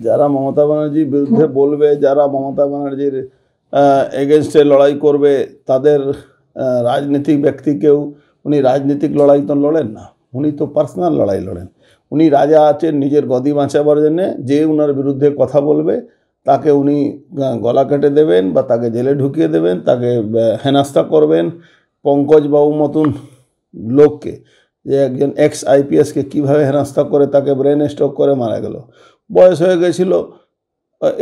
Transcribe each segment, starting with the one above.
যারা মমতা ব্যানার্জির বিরুদ্ধে বলবে, যারা মমতা ব্যানার্জির এগেনস্টে লড়াই করবে, তাদের রাজনৈতিক ব্যক্তিকেও উনি রাজনৈতিক লড়াই তো লড়েন না, উনি তো পার্সোনাল লড়াই লড়েন। উনি রাজা আছেন নিজের গদি বাঁচাবার জন্যে, যে উনার বিরুদ্ধে কথা বলবে তাকে উনি গলা কেটে দেবেন বা তাকে জেলে ঢুকিয়ে দেবেন, তাকে হেনস্থা করবেন। পঙ্কজবাবু মতন লোককে, যে একজন এক্স আইপিএসকে কীভাবে হেনস্থা করে তাকে ব্রেন স্ট্রোক করে মারা গেল, বয়স হয়ে গেছিল,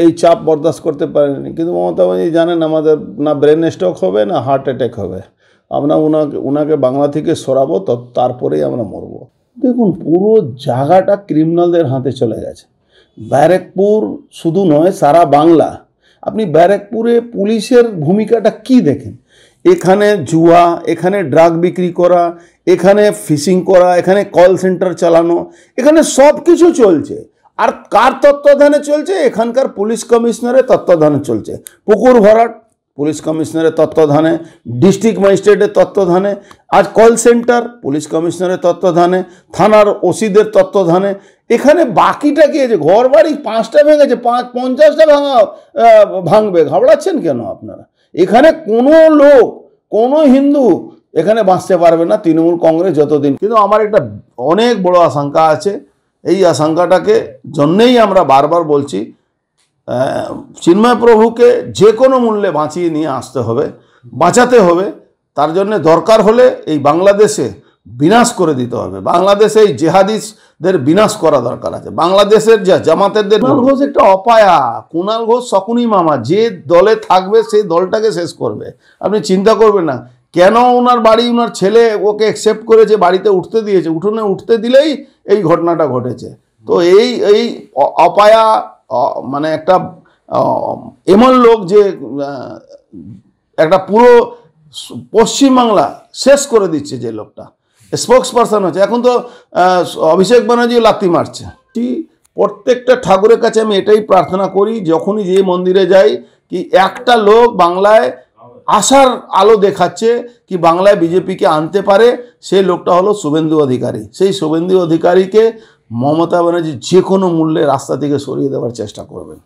এই চাপ বরদাস্ত করতে পারেনি। কিন্তু মমতা ব্যানার্জি জানেন আমাদের না ব্রেন স্ট্রোক হবে না হার্ট অ্যাটাক হবে, আমরা ওনাকে বাংলা থেকে সরাবো, তারপরেই আমরা মরবো। দেখুন, পুরো জায়গাটা ক্রিমিনালদের হাতে চলে গেছে। ব্যারাকপুর শুধু নয়, সারা বাংলা। আপনি ব্যারাকপুরে পুলিশের ভূমিকাটা কি দেখেন? এখানে জুয়া, এখানে ড্রাগ বিক্রি করা, এখানে ফিশিং করা, এখানে কল সেন্টার চালানো, এখানে সব কিছু চলছে। আর কার তত্ত্বাবধানে চলছে? এখানকার পুলিশ কমিশনারের তত্ত্বাবধানে চলছে। পুকুর ভরাট পুলিশ কমিশনারের তত্ত্বাবধানে, ডিস্ট্রিক্ট ম্যাজিস্ট্রেটের তত্ত্বাবধানে, আজ কল সেন্টার পুলিশ কমিশনারের তত্ত্বাবধানে, থানার ওসিদের তত্ত্বাবধানে। এখানে বাকিটা কি আছে? ঘর বাড়ি 5টা ভেঙেছে, 50টা ভাঙবে, ঘাবড়াচ্ছেন কেন আপনারা? এখানে কোনো লোক, কোনো হিন্দু এখানে বাঁচতে পারবে না, তৃণমূল কংগ্রেস যতদিন। কিন্তু আমার একটা অনেক বড় আশঙ্কা আছে, এই আশঙ্কাটাকে জন্যেই আমরা বারবার বলছি, চিন্ময় প্রভুকে যে কোনো মূল্যে বাঁচিয়ে নিয়ে আসতে হবে, বাঁচাতে হবে। তার জন্য দরকার হলে এই বাংলাদেশে বিনাশ করে দিতে হবে। বাংলাদেশে এই জেহাদিসদের বিনাশ করা দরকার আছে। বাংলাদেশের জামাতেরদের, কুণাল ঘোষ একটা অপায়া, কুণাল ঘোষ শকুনি মামা, যে দলে থাকবে সেই দলটাকে শেষ করবে। আপনি চিন্তা করবেন না কেন ওনার বাড়ি, ওনার ছেলে ওকে অ্যাকসেপ্ট করেছে, বাড়িতে উঠতে দিয়েছে, উঠোনে উঠতে দিলেই এই ঘটনাটা ঘটেছে। তো এই অপায়া মানে একটা এমন লোক যে একটা পুরো পশ্চিমবাংলা শেষ করে দিচ্ছে, যে লোকটা স্পোক্স পারসন হচ্ছে। এখন তো অভিষেক ব্যানার্জি লাথি মারছে। প্রত্যেকটা ঠাকুরের কাছে আমি এটাই প্রার্থনা করি, যখনই যে মন্দিরে যাই, কি একটা লোক বাংলায় আশার আলো দেখাচ্ছে, কি বাংলায় বিজেপিকে আনতে পারে, সেই লোকটা হলো শুভেন্দু অধিকারী। সেই শুভেন্দু অধিকারীকে মমতা ব্যানার্জি যে কোনো মূল্যে রাস্তা থেকে সরিয়ে দেওয়ার চেষ্টা করবেন।